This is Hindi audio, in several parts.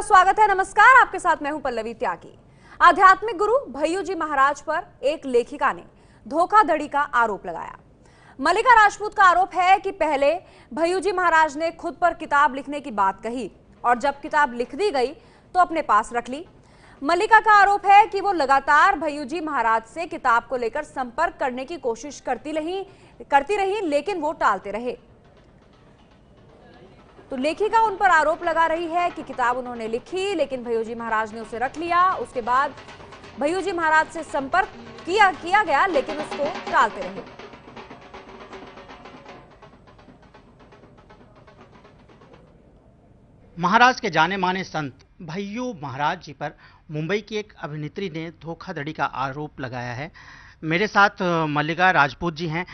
स्वागत है। नमस्कार, आपके साथ मैं हूं पल्लवी त्यागी। आध्यात्मिक गुरु भय्यू जी महाराज पर एक लेखिका ने धोखाधड़ी का आरोप लगाया। मल्लिका राजपूत का आरोप है कि पहले भय्यू जी महाराज ने खुद पर किताब लिखने की बात कही और जब किताब लिख दी गई तो अपने पास रख ली। मल्लिका का आरोप है कि वो लगातार भय्यू जी महाराज से किताब को लेकर संपर्क करने की कोशिश करती रही, लेकिन वो टालते रहे। तो लेखिका उन पर आरोप लगा रही है कि किताब उन्होंने लिखी, लेकिन भय्यू जी महाराज ने उसे रख लिया। उसके बाद भय्यू जी महाराज से संपर्क किया गया, लेकिन उसको टालते रहे। महाराष्ट्र के जाने माने संत भय्यू महाराज जी पर मुंबई की एक अभिनेत्री ने धोखाधड़ी का आरोप लगाया है। मेरे साथ मल्लिका राजपूत जी हैं।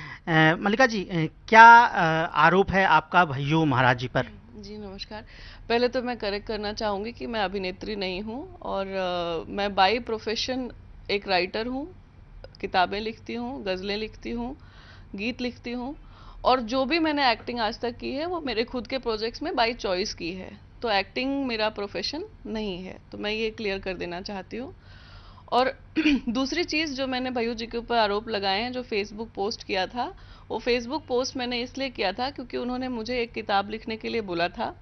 मल्लिका जी, क्या आरोप है आपका भय्यू महाराज जी पर? जी नमस्कार। पहले तो मैं करेक्ट करना चाहूँगी कि मैं अभिनेत्री नहीं हूँ और मैं बाय प्रोफेशन एक राइटर हूँ। किताबें लिखती हूँ, गज़लें लिखती हूँ, गीत लिखती हूँ और जो भी मैंने एक्टिंग आज तक की है वो मेरे खुद के प्रोजेक्ट्स में बाय चॉइस की है। तो एक्टिंग मेरा प्रोफेशन नहीं है, तो मैं ये क्लियर कर देना चाहती हूँ। और दूसरी चीज़ जो मैंने भय्यू जी के ऊपर आरोप लगाए हैं, जो फेसबुक पोस्ट किया था, वो फेसबुक पोस्ट मैंने इसलिए किया था क्योंकि उन्होंने मुझे एक किताब लिखने के लिए बोला था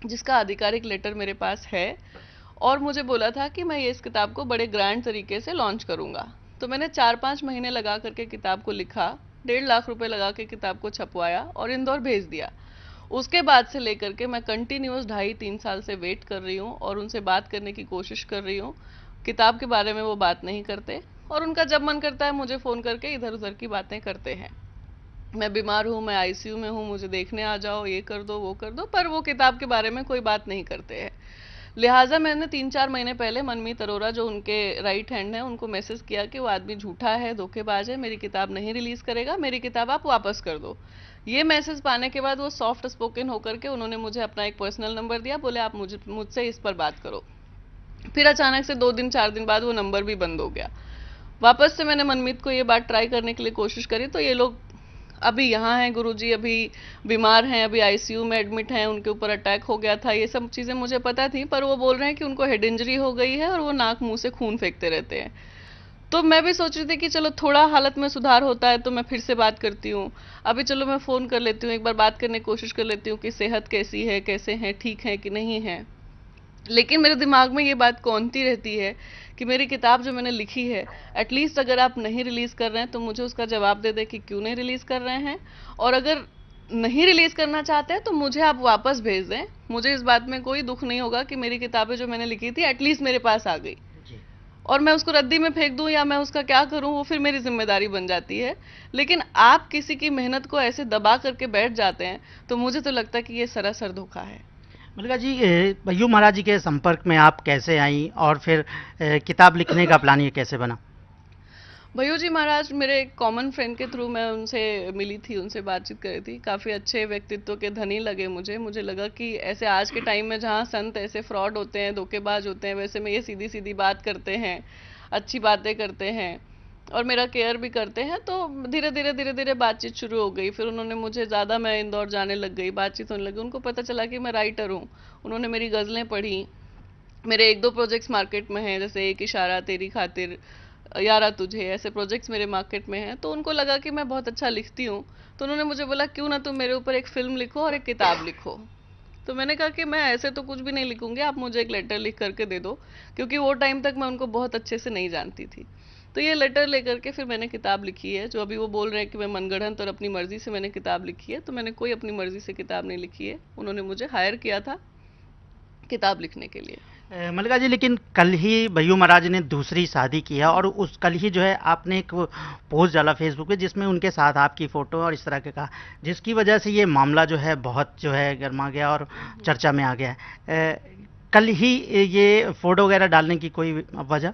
जिसका आधिकारिक लेटर मेरे पास है और मुझे बोला था कि मैं ये इस किताब को बड़े ग्रैंड तरीके से लॉन्च करूँगा। तो मैंने 4-5 महीने लगा करके किताब को लिखा, 1.5 लाख रुपए लगा के किताब को छपवाया और इंदौर भेज दिया। उसके बाद से लेकर के मैं कंटिन्यूस 2.5-3 साल से वेट कर रही हूँ और उनसे बात करने की कोशिश कर रही हूँ। किताब के बारे में वो बात नहीं करते और उनका जब मन करता है मुझे फ़ोन करके इधर उधर की बातें करते हैं। मैं बीमार हूँ, मैं आईसीयू में हूँ, मुझे देखने आ जाओ, ये कर दो वो कर दो, पर वो किताब के बारे में कोई बात नहीं करते हैं। लिहाजा मैंने 3-4 महीने पहले मनमीत अरोरा जो उनके राइट हैंड है उनको मैसेज किया कि वो आदमी झूठा है, धोखेबाज है, मेरी किताब नहीं रिलीज़ करेगा, मेरी किताब आप वापस कर दो। ये मैसेज पाने के बाद वो सॉफ्ट स्पोकन होकर के उन्होंने मुझे अपना एक पर्सनल नंबर दिया, बोले आप मुझसे इस पर बात करो। फिर अचानक से 2 दिन 4 दिन बाद वो नंबर भी बंद हो गया। वापस से मैंने मनमीत को ये बात ट्राई करने के लिए कोशिश करी तो ये लोग अभी यहाँ हैं गुरुजी, अभी बीमार हैं, अभी आईसीयू में एडमिट हैं, उनके ऊपर अटैक हो गया था, ये सब चीज़ें मुझे पता थी, पर वो बोल रहे हैं कि उनको हेड इंजरी हो गई है और वो नाक मुंह से खून फेंकते रहते हैं। तो मैं भी सोच रही थी कि चलो थोड़ा हालत में सुधार होता है तो मैं फिर से बात करती हूँ। अभी चलो मैं फ़ोन कर लेती हूँ, एक बार बात करने की कोशिश कर लेती हूँ कि सेहत कैसी है, कैसे हैं, ठीक है कि नहीं है। लेकिन मेरे दिमाग में ये बात कौंधती रहती है कि मेरी किताब जो मैंने लिखी है, एटलीस्ट अगर आप नहीं रिलीज़ कर रहे हैं तो मुझे उसका जवाब दे दें कि क्यों नहीं रिलीज़ कर रहे हैं, और अगर नहीं रिलीज़ करना चाहते हैं तो मुझे आप वापस भेज दें। मुझे इस बात में कोई दुख नहीं होगा कि मेरी किताबें जो मैंने लिखी थी एटलीस्ट मेरे पास आ गई, और मैं उसको रद्दी में फेंक दूं या मैं उसका क्या करूं वो फिर मेरी जिम्मेदारी बन जाती है। लेकिन आप किसी की मेहनत को ऐसे दबा करके बैठ जाते हैं तो मुझे तो लगता है कि ये सरासर धोखा है। मल्लिका जी, भय्यू महाराज जी के संपर्क में आप कैसे आई और फिर किताब लिखने का प्लान ये कैसे बना? भय्यू जी महाराज मेरे एक कॉमन फ्रेंड के थ्रू मैं उनसे मिली थी, उनसे बातचीत करी थी। काफ़ी अच्छे व्यक्तित्व के धनी लगे मुझे लगा कि ऐसे आज के टाइम में जहाँ संत ऐसे फ्रॉड होते हैं, धोखेबाज होते हैं, वैसे में ये सीधी सीधी बात करते हैं, अच्छी बातें करते हैं और मेरा केयर भी करते हैं। तो धीरे धीरे बातचीत शुरू हो गई। फिर उन्होंने मुझे ज़्यादा, मैं इंदौर जाने लग गई, बातचीत होने लगी। उनको पता चला कि मैं राइटर हूँ, उन्होंने मेरी गज़लें पढ़ी। मेरे 1-2 प्रोजेक्ट्स मार्केट में हैं, जैसे एक इशारा, तेरी खातिर, यारा तुझे, ऐसे प्रोजेक्ट्स मेरे मार्केट में हैं। तो उनको लगा कि मैं बहुत अच्छा लिखती हूँ, तो उन्होंने मुझे बोला क्यों ना तुम मेरे ऊपर एक फ़िल्म लिखो और एक किताब लिखो। तो मैंने कहा कि मैं ऐसे तो कुछ भी नहीं लिखूंगी, आप मुझे एक लेटर लिख करके दे दो, क्योंकि वो टाइम तक मैं उनको बहुत अच्छे से नहीं जानती थी। तो ये लेटर लेकर के फिर मैंने किताब लिखी है। जो अभी वो बोल रहे हैं कि मैं मनगढ़ंत और अपनी मर्जी से मैंने किताब लिखी है, तो मैंने कोई अपनी मर्जी से किताब नहीं लिखी है। उन्होंने मुझे हायर किया था किताब लिखने के लिए। मल्लिका जी, लेकिन कल ही भय्यू महाराज ने दूसरी शादी की है और उस कल ही जो है आपने एक पोस्ट डाला फेसबुक पे जिसमें उनके साथ आपकी फ़ोटो और इस तरह के कहा, जिसकी वजह से ये मामला जो है बहुत जो है गर्मा गया और चर्चा में आ गया है। कल ही ये फ़ोटो वगैरह डालने की कोई वजह?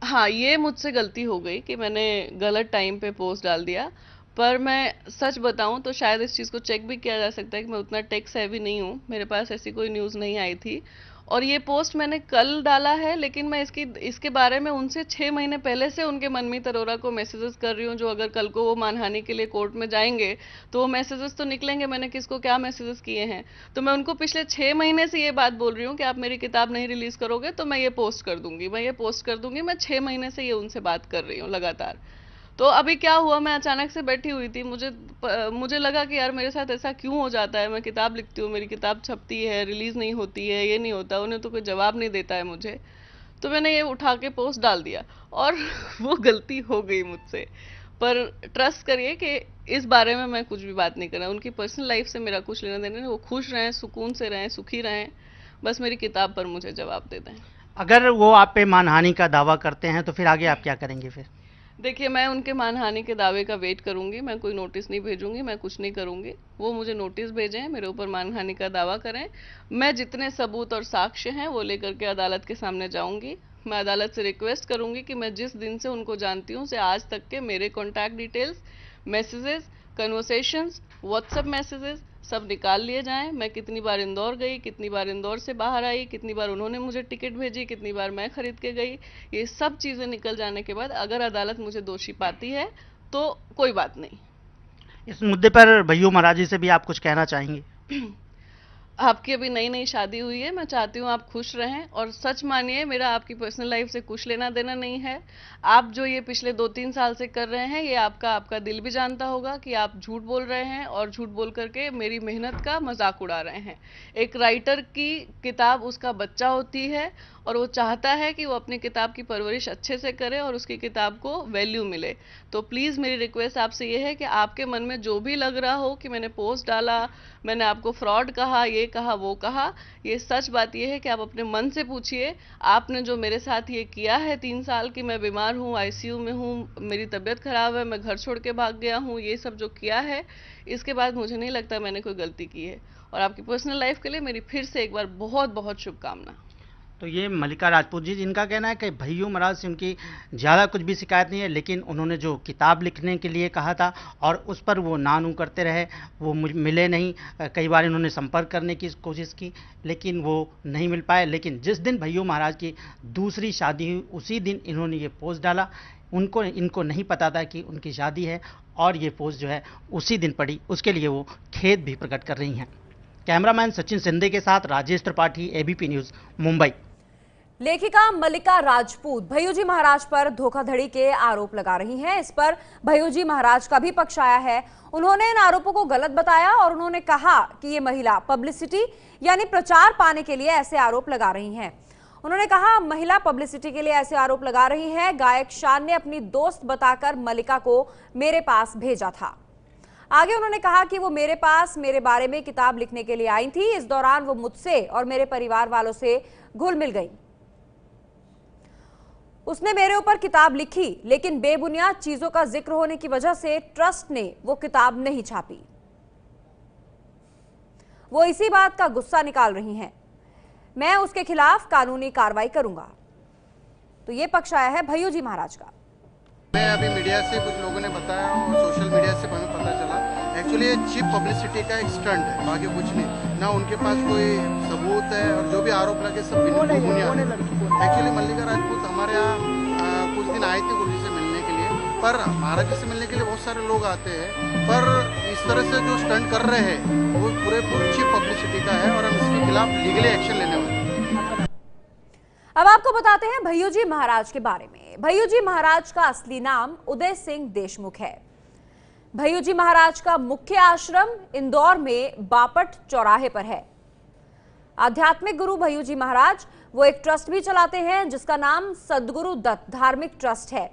हाँ, ये मुझसे गलती हो गई कि मैंने गलत टाइम पे पोस्ट डाल दिया। पर मैं सच बताऊं तो शायद इस चीज़ को चेक भी किया जा सकता है कि मैं उतना टेक सेवी नहीं हूं, मेरे पास ऐसी कोई न्यूज़ नहीं आई थी। और ये पोस्ट मैंने कल डाला है, लेकिन मैं इसके बारे में उनसे 6 महीने पहले से उनके मनमीत अरोड़ा को मैसेजेस कर रही हूँ, जो अगर कल को वो मानहानि के लिए कोर्ट में जाएंगे तो वो मैसेजेस तो निकलेंगे मैंने किसको क्या मैसेजेस किए हैं। तो मैं उनको पिछले 6 महीने से ये बात बोल रही हूँ कि आप मेरी किताब नहीं रिलीज करोगे तो मैं ये पोस्ट कर दूंगी, मैं ये पोस्ट कर दूंगी। मैं 6 महीने से ये उनसे बात कर रही हूँ लगातार। तो अभी क्या हुआ, मैं अचानक से बैठी हुई थी, मुझे लगा कि यार मेरे साथ ऐसा क्यों हो जाता है। मैं किताब लिखती हूँ, मेरी किताब छपती है, रिलीज नहीं होती है, ये नहीं होता, उन्हें तो कोई जवाब नहीं देता है मुझे। तो मैंने ये उठा के पोस्ट डाल दिया और वो गलती हो गई मुझसे। पर ट्रस्ट करिए कि इस बारे में मैं कुछ भी बात नहीं कर रहा, उनकी पर्सनल लाइफ से मेरा कुछ लेना देना नहीं। वो खुश रहें, सुकून से रहें, सुखी रहें, बस मेरी किताब पर मुझे जवाब दे दें। अगर वो आप पे मानहानि का दावा करते हैं तो फिर आगे आप क्या करेंगे फिर? देखिए, मैं उनके मानहानि के दावे का वेट करूंगी, मैं कोई नोटिस नहीं भेजूंगी, मैं कुछ नहीं करूंगी। वो मुझे नोटिस भेजें, मेरे ऊपर मानहानि का दावा करें, मैं जितने सबूत और साक्ष्य हैं वो लेकर के अदालत के सामने जाऊंगी। मैं अदालत से रिक्वेस्ट करूंगी कि मैं जिस दिन से उनको जानती हूँ से आज तक के मेरे contact details, messages, conversations, WhatsApp messages सब निकाल लिए जाएं। मैं कितनी बार इंदौर गई, कितनी बार इंदौर से बाहर आई, कितनी बार उन्होंने मुझे टिकट भेजी, कितनी बार मैं खरीद के गई, ये सब चीज़ें निकल जाने के बाद अगर अदालत मुझे दोषी पाती है तो कोई बात नहीं। इस मुद्दे पर भैयू महाराज जी से भी आप कुछ कहना चाहेंगे? आपकी अभी नई नई शादी हुई है, मैं चाहती हूँ आप खुश रहें। और सच मानिए, मेरा आपकी पर्सनल लाइफ से कुछ लेना देना नहीं है। आप जो ये पिछले 2-3 साल से कर रहे हैं, ये आपका दिल भी जानता होगा कि आप झूठ बोल रहे हैं और झूठ बोल करके मेरी मेहनत का मजाक उड़ा रहे हैं। एक राइटर की किताब उसका बच्चा होती है और वो चाहता है कि वो अपनी किताब की परवरिश अच्छे से करे और उसकी किताब को वैल्यू मिले। तो प्लीज़ मेरी रिक्वेस्ट आपसे ये है कि आपके मन में जो भी लग रहा हो कि मैंने पोस्ट डाला, मैंने आपको फ्रॉड कहा, ये कहा, वो कहा, ये सच बात ये है कि आप अपने मन से पूछिए, आपने जो मेरे साथ ये किया है 3 साल की मैं बीमार हूँ, आईसीयू में हूँ, मेरी तबीयत खराब है, मैं घर छोड़ के भाग गया हूँ, ये सब जो किया है, इसके बाद मुझे नहीं लगता मैंने कोई गलती की है। और आपकी पर्सनल लाइफ के लिए मेरी फिर से एक बार बहुत बहुत शुभकामना। तो ये मल्लिका राजपूत जी, जिनका कहना है कि भैयू महाराज से उनकी ज़्यादा कुछ भी शिकायत नहीं है, लेकिन उन्होंने जो किताब लिखने के लिए कहा था और उस पर वो ना नू करते रहे, वो मिले नहीं। कई बार इन्होंने संपर्क करने की कोशिश की लेकिन वो नहीं मिल पाए। लेकिन जिस दिन भैयू महाराज की दूसरी शादी हुई उसी दिन इन्होंने ये पोस्ट डाला। इनको नहीं पता था कि उनकी शादी है और ये पोस्ट जो है उसी दिन पड़ी। उसके लिए वो खेद भी प्रकट कर रही हैं। कैमरामैन सचिन सिंधे के साथ राजेश त्रिपाठी, एबीपी न्यूज़, मुंबई। लेखिका मल्लिका राजपूत भैयूजी महाराज पर धोखाधड़ी के आरोप लगा रही हैं। इस पर भैयूजी महाराज का भी पक्ष आया है। उन्होंने इन आरोपों को गलत बताया और उन्होंने कहा कि ये महिला पब्लिसिटी यानी प्रचार पाने के लिए ऐसे आरोप लगा रही हैं। उन्होंने कहा, महिला पब्लिसिटी के लिए ऐसे आरोप लगा रही हैं। गायक शान ने अपनी दोस्त बताकर मल्लिका को मेरे पास भेजा था। आगे उन्होंने कहा कि वो मेरे पास मेरे बारे में किताब लिखने के लिए आई थी। इस दौरान वो मुझसे और मेरे परिवार वालों से घुल मिल गई। उसने मेरे ऊपर किताब लिखी, लेकिन बेबुनियाद चीजों का जिक्र होने की वजह से ट्रस्ट ने वो किताब नहीं छापी। वो इसी बात का गुस्सा निकाल रही हैं। मैं उसके खिलाफ कानूनी कार्रवाई करूंगा। तो ये पक्ष आया है भैयूजी महाराज का। मैं अभी मीडिया से कुछ लोगों ने बताया और सोशल मीडिया से हमें पता चला, एक्चुअली ये चीप पब्लिसिटी का एक स्टंट है, बाकी कुछ नहीं। ना उनके पास कोई सबूत है और जो भी आरोप लगे सब बिल्कुल बुनियाद है। एक्चुअली मल्लिका राजपूत हमारे यहाँ कुछ दिन आई थी गुरु जी से मिलने के लिए, पर महाराज जी से मिलने के लिए बहुत सारे लोग आते हैं, पर इस तरह से जो स्टंट कर रहे हैं वो पूरे चीप पब्लिसिटी का है और हम इसके खिलाफ लीगली एक्शन लेने वाले हैं। अब आपको बताते हैं भैयूजी महाराज के बारे में। भैयूजी महाराज का असली नाम उदय सिंह देशमुख है। भैयूजी महाराज का मुख्य आश्रम इंदौर में बापट चौराहे पर है। आध्यात्मिक गुरु भैयूजी महाराज वो एक ट्रस्ट भी चलाते हैं जिसका नाम सद्गुरु दत्त धार्मिक ट्रस्ट है।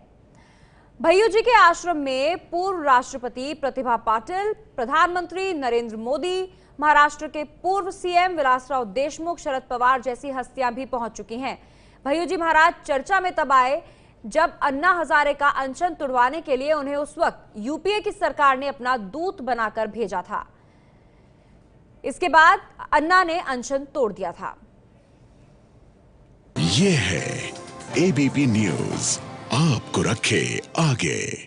भैयूजी के आश्रम में पूर्व राष्ट्रपति प्रतिभा पाटिल, प्रधानमंत्री नरेंद्र मोदी, महाराष्ट्र के पूर्व सीएम विलासराव देशमुख, शरद पवार जैसी हस्तियां भी पहुंच चुकी हैं। भैयूजी महाराज चर्चा में तब आए जब अन्ना हजारे का अनशन तुड़वाने के लिए उन्हें उस वक्त यूपीए की सरकार ने अपना दूत बनाकर भेजा था। इसके बाद अन्ना ने अनशन तोड़ दिया था। ये है एबीपी न्यूज़, आपको रखे आगे।